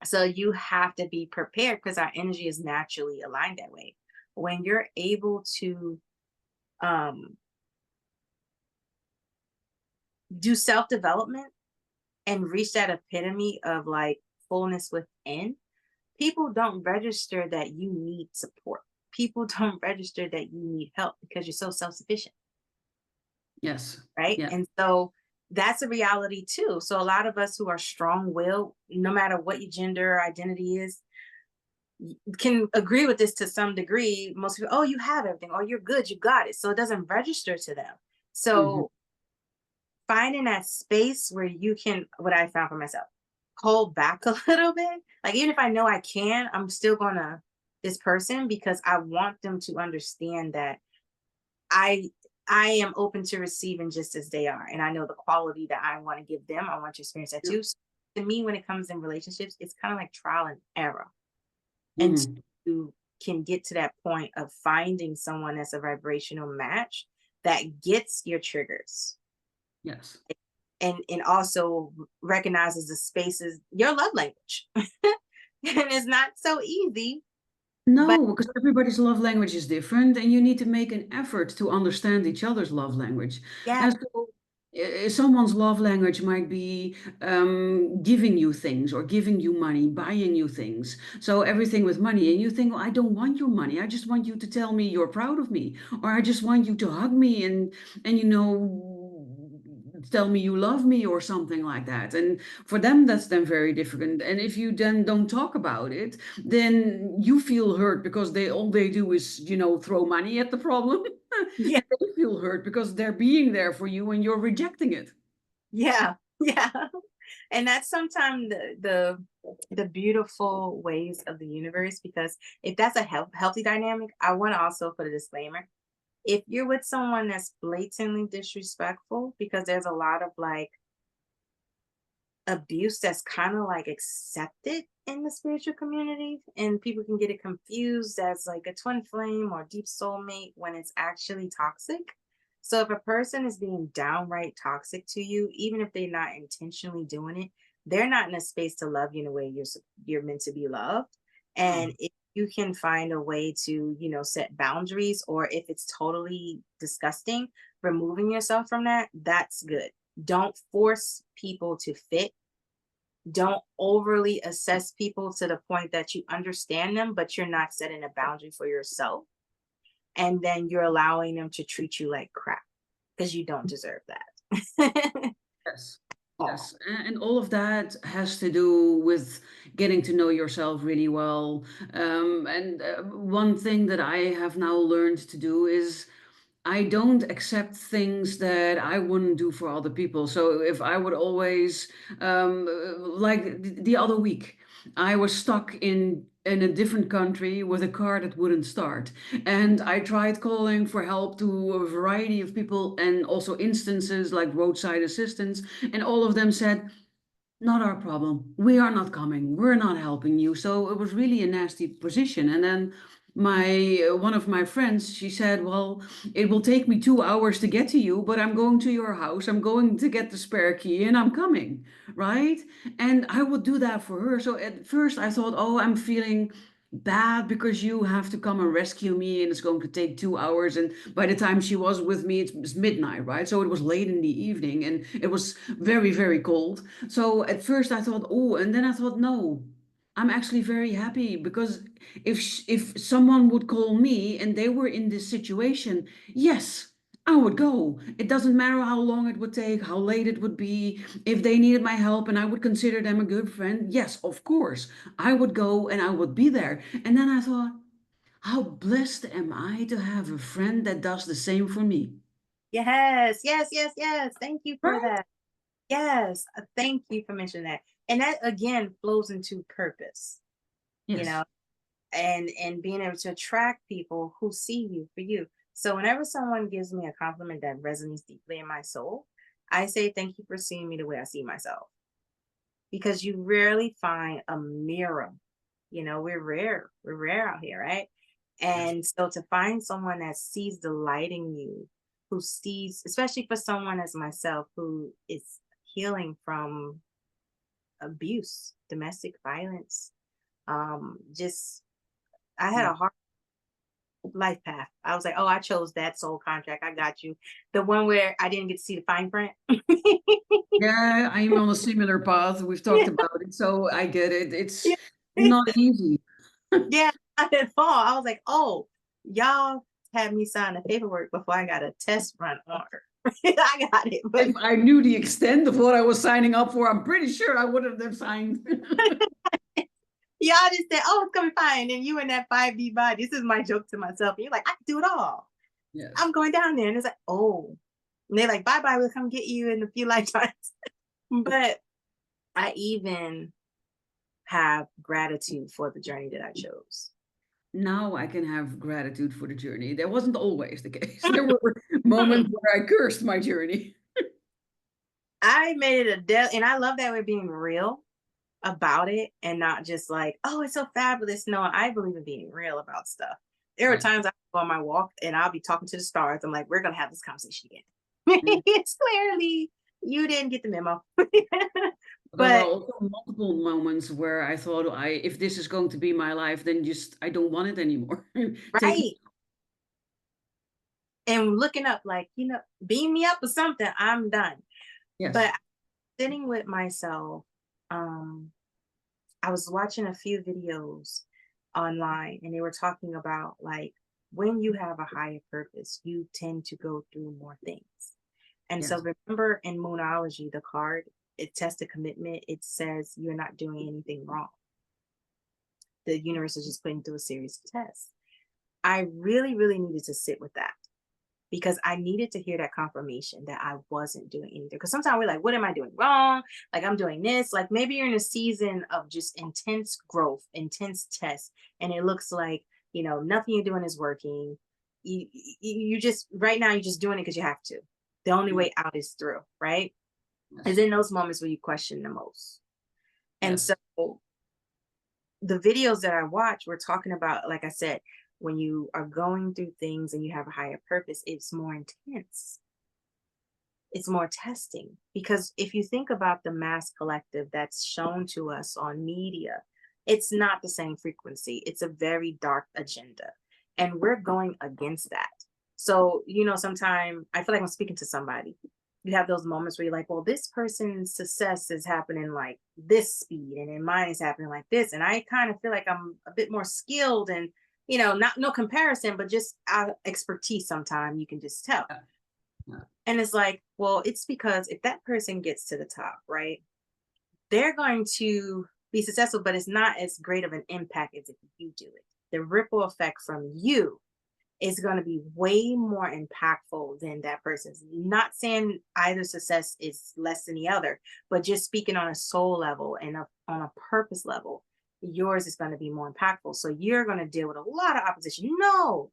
So you have to be prepared because our energy is naturally aligned that way. When you're able to um, do self development and reach that epitome of like fullness within, people don't register that you need support. People don't register that you need help because you're so self sufficient, Yes. right? Yeah. And so that's a reality too. So a lot of us who are strong willed, no matter what your gender identity is, can agree with this to some degree. Most people, oh, you have everything, oh, you're good, you got it. So it doesn't register to them. Mhm. So finding that space where you can, what I found for myself, hold back a little bit. Like even if I know I can, I'm still gonna this person because I want them to understand that I I am open to receiving just as they are. And I know the quality that I want to give them. I want to experience that Yeah. too. So to me, when it comes in relationships, it's kind of like trial and error. Until Mhm. you can get to that point of finding someone that's a vibrational match that gets your triggers Yes. and also recognizes the spaces, your love language. And it's not so easy, but No, because everybody's love language is different, and you need to make an effort to understand each other's love language. yeah, And so, someone's love language might be giving you things or giving you money, buying you things. So everything with money, and you think, well, I don't want your money. I just want you to tell me you're proud of me, or I just want you to hug me and tell me you love me or something like that. And for them, that's then very different. And if you then don't talk about it, then you feel hurt because they all they do is, throw money at the problem. yeah, And they feel hurt because they're being there for you and you're rejecting it. yeah, yeah. And that's sometimes the beautiful ways of the universe, because if that's a healthy dynamic, I want to also put a disclaimer. If you're with someone that's blatantly disrespectful, because there's a lot of like abuse that's kind of like accepted in the spiritual community, and people can get it confused as like a twin flame or deep soulmate when it's actually toxic. So if a person is being downright toxic to you, even if they're not intentionally doing it, they're not in a space to love you in a way you're meant to be loved. Oh, And if you can find a way to, set boundaries, or if it's totally disgusting, removing yourself from that, that's good. Don't force people to fit. Don't overly assess people to the point that you understand them, but you're not setting a boundary for yourself. And then you're allowing them to treat you like crap because you don't deserve that. yes. Yes, and all of that has to do with getting to know yourself really well. And one thing that I have now learned to do is I don't accept things that I wouldn't do for other people. So if I would always, like the other week, I was stuck in a different country with a car that wouldn't start, and I tried calling for help to a variety of people, and also instances like roadside assistance, and all of them said, not our problem. We are not coming. We're not helping you. So it was really a nasty position. And then my one of my friends, she said, "Well, it will take me 2 hours to get to you, but I'm going to your house. I'm going to get the spare key, and I'm coming, right?" And I would do that for her. So at first I thought, "Oh, I'm feeling bad because you have to come and rescue me, and it's going to take 2 hours." And by the time she was with me, it's midnight, right? So it was late in the evening, and it was very, very cold. So at first I thought, oh, and then I thought, no, I'm actually very happy because if someone would call me and they were in this situation, yes, I would go. It doesn't matter how long it would take, how late it would be, if they needed my help and I would consider them a good friend. Yes, of course, I would go and I would be there. And then I thought, how blessed am I to have a friend that does the same for me? Yes, yes, yes, yes. Thank you for Right? that. Yes, thank you for mentioning that. And that again flows into purpose, you Yes. know, and being able to attract people who see you for you. So whenever someone gives me a compliment that resonates deeply in my soul, I say thank you for seeing me the way I see myself. Because you rarely find a mirror. We're rare out here, right? Yes. And so to find someone that sees the light in you, who sees, especially for someone as myself who is healing from abuse, domestic violence, just I had Yeah. a hard life path. I was like, oh, I chose that soul contract. I got you. The one where I didn't get to see the fine print. Yeah, I'm on a similar path. We've talked about it, so I get it. It's Yeah. not easy. Yeah, I didn't fall. I was like, oh, y'all had me sign the paperwork before I got a test run on her. I got it, but If I knew the extent of what I was signing up for, I'm pretty sure I would have signed. y'all just said, oh, it's gonna be fine. And you in that 5D body. This is my joke to myself. And you're like, I can do it all. Yes. I'm going down there. And it's like, oh. And they're like, bye bye, we'll come get you in a few lifetimes. But I even have gratitude for the journey that I chose. now I can have gratitude for the journey. That wasn't always the case. There were moments where I cursed my journey. I made it a and I love that we're being real about it and not just like, oh, it's so fabulous. No, I believe in being real about stuff. There are Yeah. times I go on my walk and I'll be talking to the stars. I'm like, we're gonna have this conversation again. Mm. It's clearly you didn't get the memo. There were But also multiple moments where I thought, if this is going to be my life, then just I don't want it anymore. Take me. right. And looking up, like, beam me up or something, I'm done. Yes. But sitting with myself, um, I was watching a few videos online and they were talking about like when you have a higher purpose, you tend to go through more things. And so Yes. remember in Moonology, the card, it tests a commitment, it says you're not doing anything wrong. The universe is just putting through a series of tests. I really, really needed to sit with that because I needed to hear that confirmation that I wasn't doing anything. Because sometimes we're like, what am I doing wrong? Like, I'm doing this. Like, maybe you're in a season of just intense growth, intense tests, and it looks like, nothing you're doing is working. You just, right now, you're just doing it because you have to. The only Mm. way out is through, right? Is Yes. in those moments where you question the most. And Yes. so the videos that I watch were talking about, like I said, when you are going through things and you have a higher purpose, it's more intense. It's more testing. Because if you think about the mass collective that's shown to us on media, it's not the same frequency. It's a very dark agenda. And we're going against that. So, sometimes I feel like I'm speaking to somebody. You have those moments where you're like, well, this person's success is happening like this speed, and then mine is happening like this. And I kind of feel like I'm a bit more skilled and, not no comparison, but just our expertise sometimes you can just tell. Yeah. Yeah. And it's like, well, it's because if that person gets to the top, right, they're going to be successful, but it's not as great of an impact as if you do it. The ripple effect from you is going to be way more impactful than that person's. Not saying either success is less than the other, but just speaking on a soul level and on a purpose level, yours is going to be more impactful. So you're going to deal with a lot of opposition. No.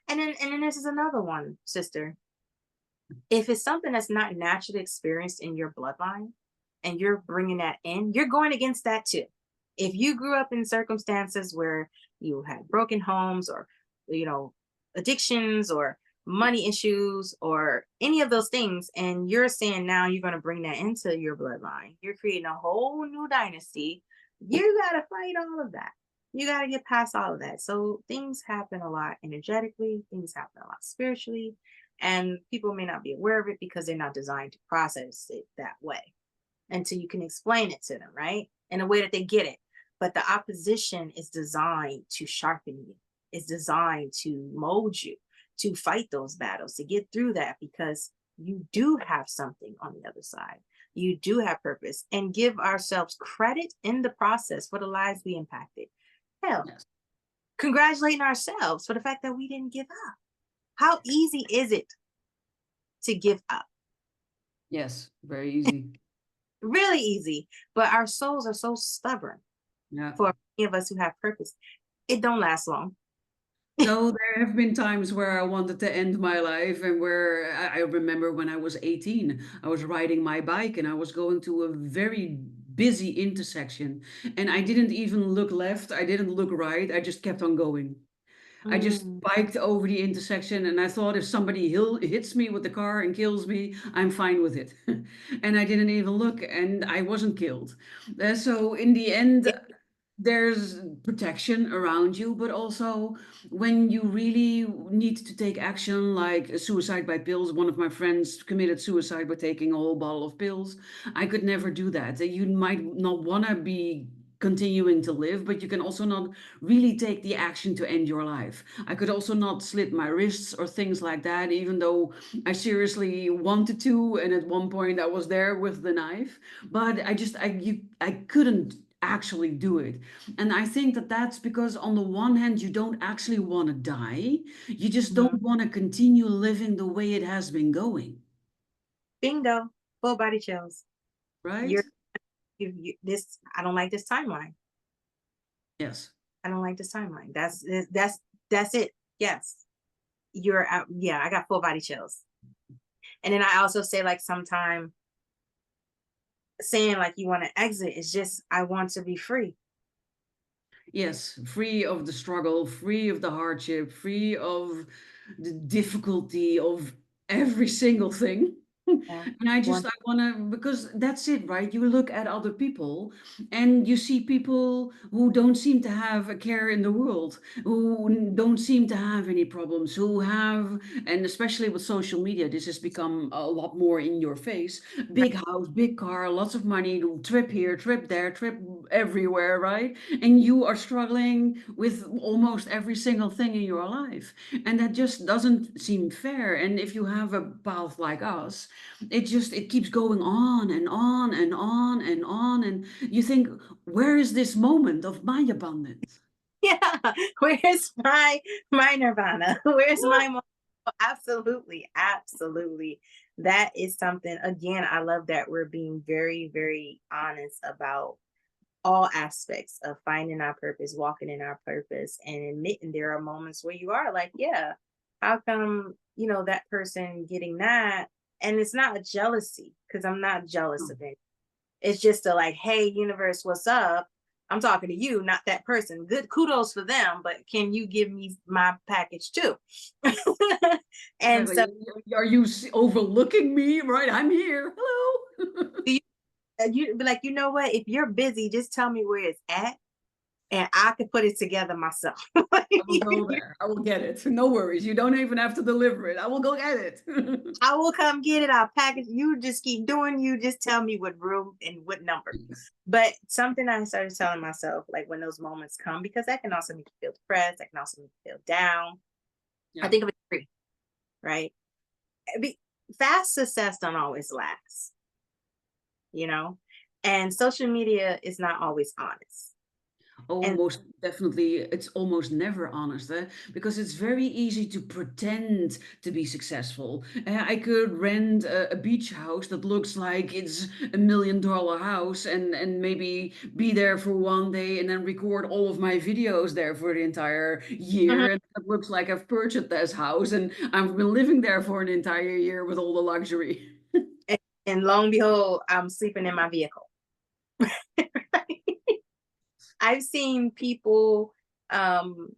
And then this is another one, sister. If it's something that's not naturally experienced in your bloodline and you're bringing that in, you're going against that too. If you grew up in circumstances where you had broken homes or, you know, addictions or money issues or any of those things, and you're saying now you're going to bring that into your bloodline, you're creating a whole new dynasty. You got to fight all of that. You got to get past all of that. So things happen a lot energetically, things happen a lot spiritually, and people may not be aware of it because they're not designed to process it that way until you can explain it to them, right? In a way that they get it. But the opposition is designed to sharpen you, it's designed to mold you, to fight those battles, to get through that because you do have something on the other side. You do have purpose and give ourselves credit in the process for the lives we impacted. Hell, Yes. congratulating ourselves for the fact that we didn't give up. How easy is it to give up? Yes. Very easy. Really easy. But our souls are so stubborn Yeah. for many of us who have purpose. It don't last long. No, there have been times where I wanted to end my life, and where I remember when I was 18, I was riding my bike and I was going to a very busy intersection, and I didn't even look left, I didn't look right, I just kept on going. I just Mm. biked over the intersection, and I thought if somebody hits me with the car and kills me, I'm fine with it. And I didn't even look, and I wasn't killed. So in the end, there's protection around you, but also when you really need to take action, like suicide by pills. One of my friends committed suicide by taking a whole bottle of pills. I could never do that. You might not want to be continuing to live, but you can also not really take the action to end your life. I could also not slit my wrists or things like that, even though I seriously wanted to, and at one point I was there with the knife, but I couldn't actually do it. And I think that that's because, on the one hand, you don't actually want to die. You just Mhm. don't want to continue living the way it has been going, Bingo. Full body chills. right? You're this. I don't like this timeline. Yes. I don't like this timeline. That's it. Yes. You're out. Yeah, I got full body chills. And then I also say like sometime saying like you want to exit is just I want to be free. Yes, free of the struggle, free of the hardship, free of the difficulty of every single thing. Yeah. And I Want just, I want to, because that's it, right? You look at other people and you see people who don't seem to have a care in the world, who don't seem to have any problems, who have, and especially with social media, this has become a lot more in your face. Big house, big car, lots of money, trip here, trip there, trip everywhere, right? And you are struggling with almost every single thing in your life. And that just doesn't seem fair. And if you have a path like us, it keeps going on and on and on and on. And you think, where is this moment of my abundance? yeah. Where's my nirvana? Where's my absolutely, absolutely. That is something, again, I love that we're being very, very honest about all aspects of finding our purpose, walking in our purpose, and admitting there are moments where you are like, yeah, how come, that person getting that? And it's not a jealousy because I'm not jealous Oh, of it. It's just a like, hey, universe, what's up? I'm talking to you, not that person. Good kudos for them, but can you give me my package too? And exactly. so Are you overlooking me? Right? I'm here. Hello. you, you be like, you know what? If you're busy, just tell me where it's at, and I can put it together myself. I will go there. I will get it. No worries. You don't even have to deliver it. I will go get it. I will come get it. I'll package. You just keep doing. You just tell me what room and what number. But something I started telling myself, like when those moments come, because that can also make you feel depressed. That can also make you feel down. I Yeah. think of it three, right? Fast success don't always last, you know, and social media is not always honest. Oh, And most definitely. It's almost never honest, because it's very easy to pretend to be successful. I could rent a beach house that looks like it's $1 million house and maybe be there for one day and then record all of my videos there for the entire Mhm. year. And it looks like I've purchased this house and I've been living there for an entire year with all the luxury. and lo and behold, I'm sleeping in my vehicle. I've seen people um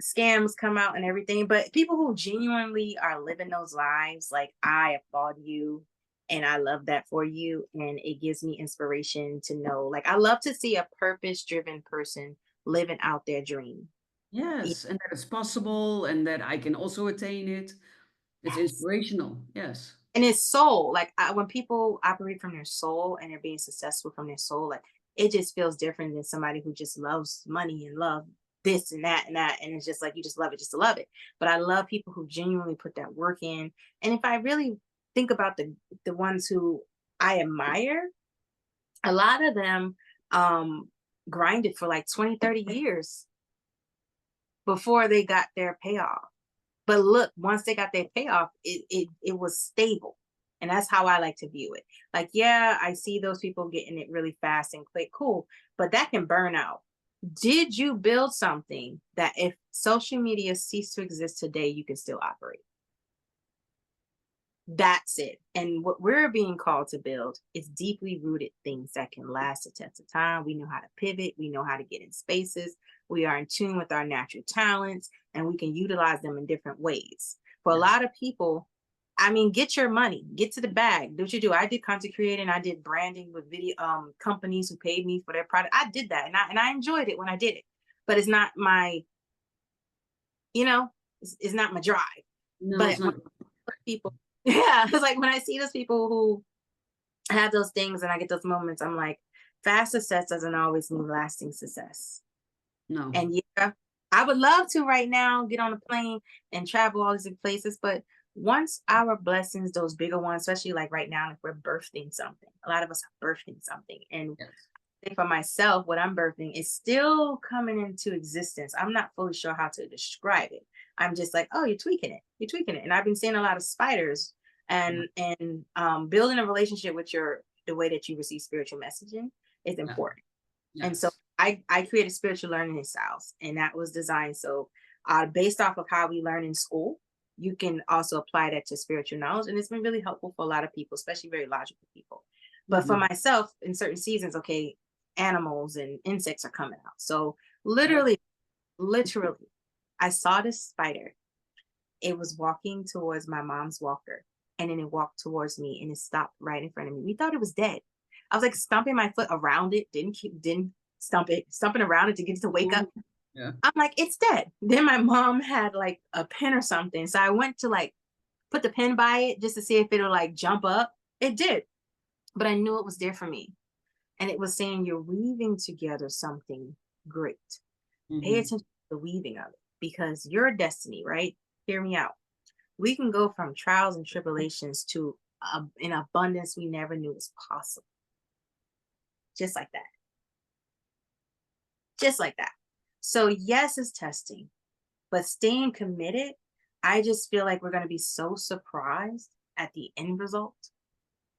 scams come out and everything, but people who genuinely are living those lives, like I applaud you and I love that for you. And it gives me inspiration to know, like, I love to see a purpose driven person living out their dream. Yes, and that it's possible and that I can also attain it. It's Yes. inspirational. Yes. And it's soul. Like when people operate from their soul and they're being successful from their soul, like it just feels different than somebody who just loves money and love this and that and that. And it's just like you just love it just to love it. But I love people who genuinely put that work in. And if I really think about the ones who I admire, a lot of them um grinded for like 20, 30 years before they got their payoff. But look, once they got their payoff, it was stable. And that's how I like to view it. Like, yeah, I see those people getting it really fast and quick, cool, but that can burn out. Did you build something that if social media ceased to exist today, you can still operate? That's it. And what we're being called to build is deeply rooted things that can last the test of time. We know how to pivot, we know how to get in spaces, we are in tune with our natural talents, and we can utilize them in different ways. For a Yes. lot of people, I mean, get your money, get to the bag. Do what you do. I did content creating, I did branding with video companies who paid me for their product. I did that and I enjoyed it when I did it. But it's not my, it's not my drive. No, But it's not. people, yeah, it's like when I see those people who have those things and I get those moments, I'm like, fast success doesn't always mean lasting success. No. And yeah, I would love to right now get on a plane and travel all these places, but once our blessings, those bigger ones, especially like right now, if we're birthing something, a lot of us are birthing something. And Yes. I think for myself, what I'm birthing is still coming into existence. I'm not fully sure how to describe it. I'm just like, oh, you're tweaking it. You're tweaking it. And I've been seeing a lot of spiders Yeah. and building a relationship with the way that you receive spiritual messaging is Yeah. important. And so Yes. I created spiritual learning styles, and that was designed so based off of how we learn in school, you can also apply that to spiritual knowledge, and it's been really helpful for a lot of people, especially very logical people. But for Mhm. myself, in certain seasons, okay, animals and insects are coming out. So Yeah. literally, I saw this spider. It was walking towards my mom's walker, and then it walked towards me and it stopped right in front of me. We thought it was dead. I was like stomping my foot around it, didn't stump it, stomping around it to get it to wake up. Ooh. Yeah. I'm like, it's dead. Then my mom had like a pin or something. So I went to like put the pin by it just to see if it'll like jump up. It did, but I knew it was there for me. And it was saying, you're weaving together something great. Pay Mhm. attention to the weaving of it because your destiny, right? Hear me out. We can go from trials and tribulations to an abundance we never knew was possible. Just like that. Just like that. So, yes, it's testing, but staying committed, I just feel like we're going to be so surprised at the end result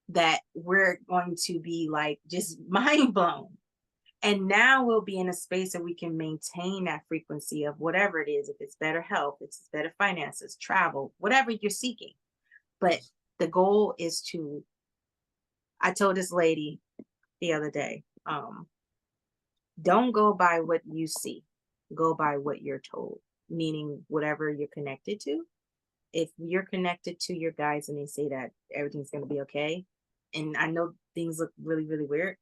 that we're going to be like just mind blown. And now we'll be in a space that we can maintain that frequency of whatever it is, if it's better health, if it's better finances, travel, whatever you're seeking. But Yes. the goal is to, I told this lady the other day, don't go by what you see, go by what you're told, meaning whatever you're connected to. If you're connected to your guides and they say that everything's going to be okay, and I know things look really, really weird,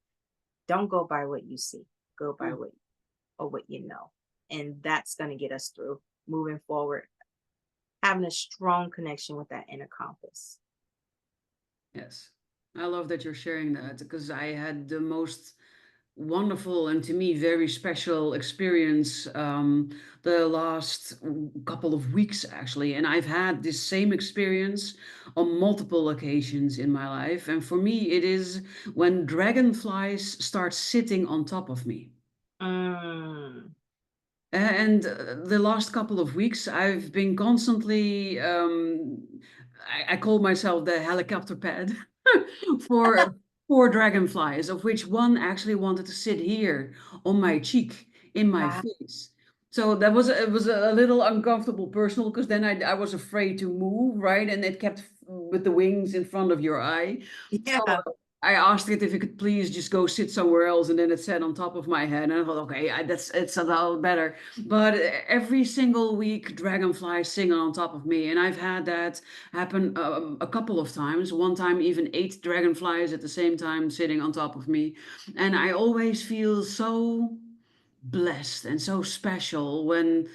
don't go by what you see, go by Mm. what you know. And that's going to get us through moving forward, having a strong connection with that inner compass. Yes. I love that you're sharing that because I had the most wonderful and to me very special experience the last couple of weeks actually, and I've had this same experience on multiple occasions in my life, and for me it is when dragonflies start sitting on top of me. Mm. And the last couple of weeks, I've been constantly, I call myself the helicopter pad for four dragonflies, of which one actually wanted to sit here on my cheek, in my Wow. face. So that was it was a little uncomfortable personal because then I was afraid to move, right? And it kept with the wings in front of your eye. So Yeah. I asked it if it could please just go sit somewhere else, and then it sat on top of my head. And I thought, okay, that's it's a lot better. But every single week, dragonflies singing on top of me, and I've had that happen a couple of times. One time, even eight dragonflies at the same time sitting on top of me, and I always feel so blessed and so special when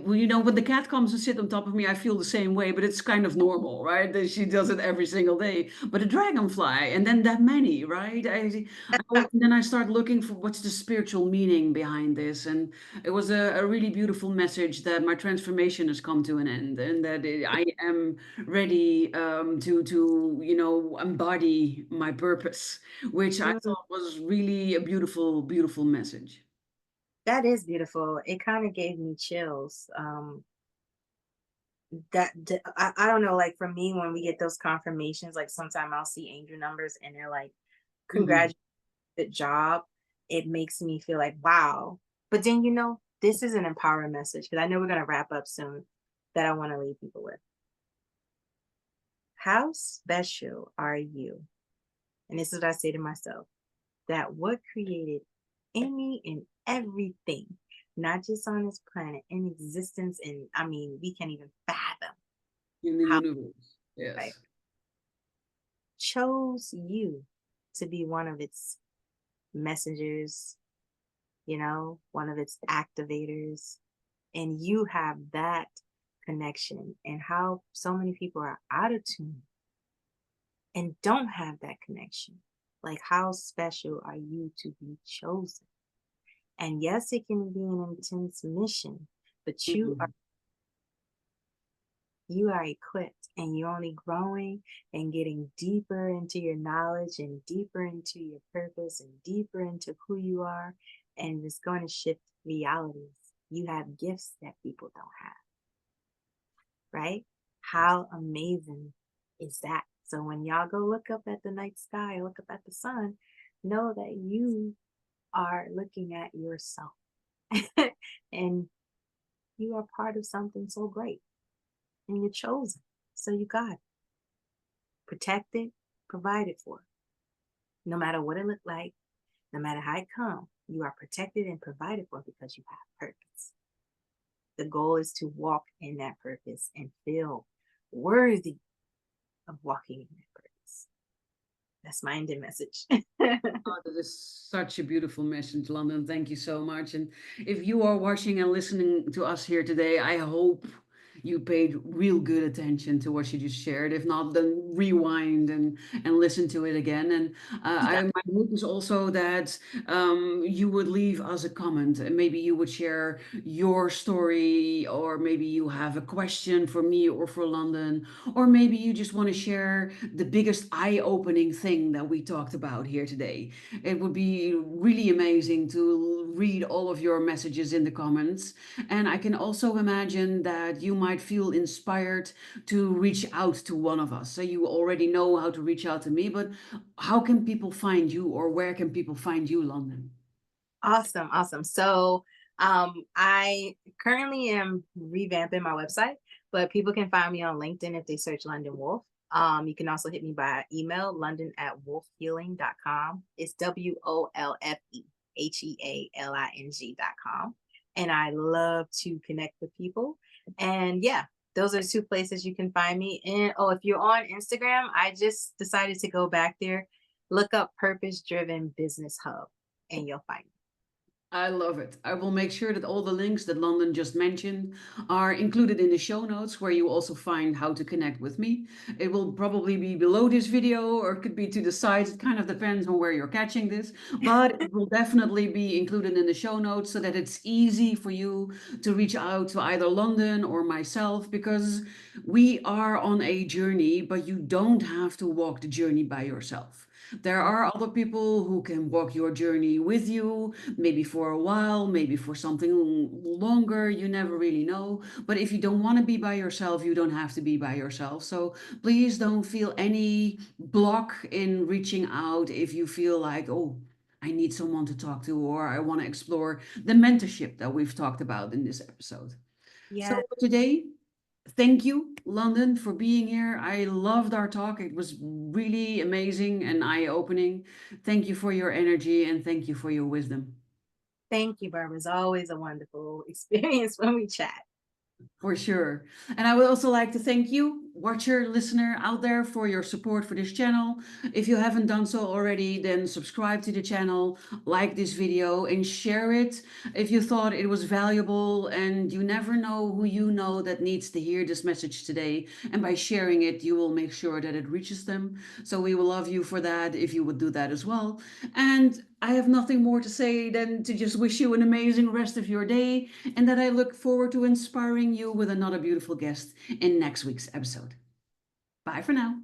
when the cat comes and sit on top of me. I feel the same way, but it's kind of normal, right, that she does it every single day. But a dragonfly, and then that many, right, then I start looking for what's the spiritual meaning behind this, and it was a really beautiful message that my transformation has come to an end, and that I am ready to embody my purpose, which I Mm. thought was really a beautiful beautiful message. That is beautiful. It kind of gave me chills. I don't know, like for me, when we get those confirmations, like sometimes I'll see angel numbers and they're like, Mhm. congratulations, good job. It makes me feel like, wow. But then, this is an empowering message because I know we're going to wrap up soon that I want to leave people with. How special are you? And this is what I say to myself, that what created any and everything, not just on this planet, in existence, and I mean, we can't even fathom In the how, universe. right, Yes. chose you to be one of its messengers, one of its activators, and you have that connection, and how so many people are out of tune and don't have that connection. Like, how special are you to be chosen? And yes, it can be an intense mission, but Mhm. you are equipped and you're only growing and getting deeper into your knowledge and deeper into your purpose and deeper into who you are. And it's going to shift realities. You have gifts that people don't have, right? Yes. How amazing is that? So when y'all go look up at the night sky, look up at the sun, know that you are looking at yourself. And you are part of something so great and you're chosen. So you got it. Protected, provided for. No matter what it looked like, no matter how it come, you are protected and provided for because you have purpose. The goal is to walk in that purpose and feel worthy of walking in that purpose. That's my ending message. Oh, that is such a beautiful message, London. Thank you so much. And if you are watching and listening to us here today, I hope you paid real good attention to what she just shared. If not, then rewind and listen to it again. And Yeah. my hope is also that you would leave us a comment and maybe you would share your story, or maybe you have a question for me or for London, or maybe you just want to share the biggest eye-opening thing that we talked about here today. It would be really amazing to read all of your messages in the comments. And I can also imagine that you might feel inspired to reach out to one of us. So you already know how to reach out to me, but how can people find you, or where can people find you, London? Awesome, awesome. So, I currently am revamping my website, but people can find me on LinkedIn if they search London Wolf. You can also hit me by email, london@wolfhealing.com. It's WOLFEHEALING.com. And I love to connect with people. And yeah, those are two places you can find me. And oh, if you're on Instagram, I just decided to go back there. Look up Purpose Driven Business Hub and you'll find me. I love it. I will make sure that all the links that London just mentioned are included in the show notes, where you also find how to connect with me. It will probably be below this video, or it could be to the side. It kind of depends on where you're catching this, but it will definitely be included in the show notes so that it's easy for you to reach out to either London or myself, because we are on a journey, but you don't have to walk the journey by yourself. There are other people who can walk your journey with you, maybe for a while, maybe for something longer, you never really know. But if you don't want to be by yourself, you don't have to be by yourself. So please don't feel any block in reaching out if you feel like, oh, I need someone to talk to, or I want to explore the mentorship that we've talked about in this episode. So Yeah, for today, thank you, London, for being here. I loved our talk. It was really amazing and eye-opening. Thank you for your energy and thank you for your wisdom. thank you, Barbara. It's always a wonderful experience when we chat. For sure. And I would also like to thank you, watcher, listener out there, for your support for this channel. If you haven't done so already, then subscribe to the channel, like this video, and share it if you thought it was valuable. And you never know who you know that needs to hear this message today. And by sharing it, you will make sure that it reaches them. So we will love you for that if you would do that as well. And I have nothing more to say than to just wish you an amazing rest of your day, and that I look forward to inspiring you with another beautiful guest in next week's episode. Bye for now.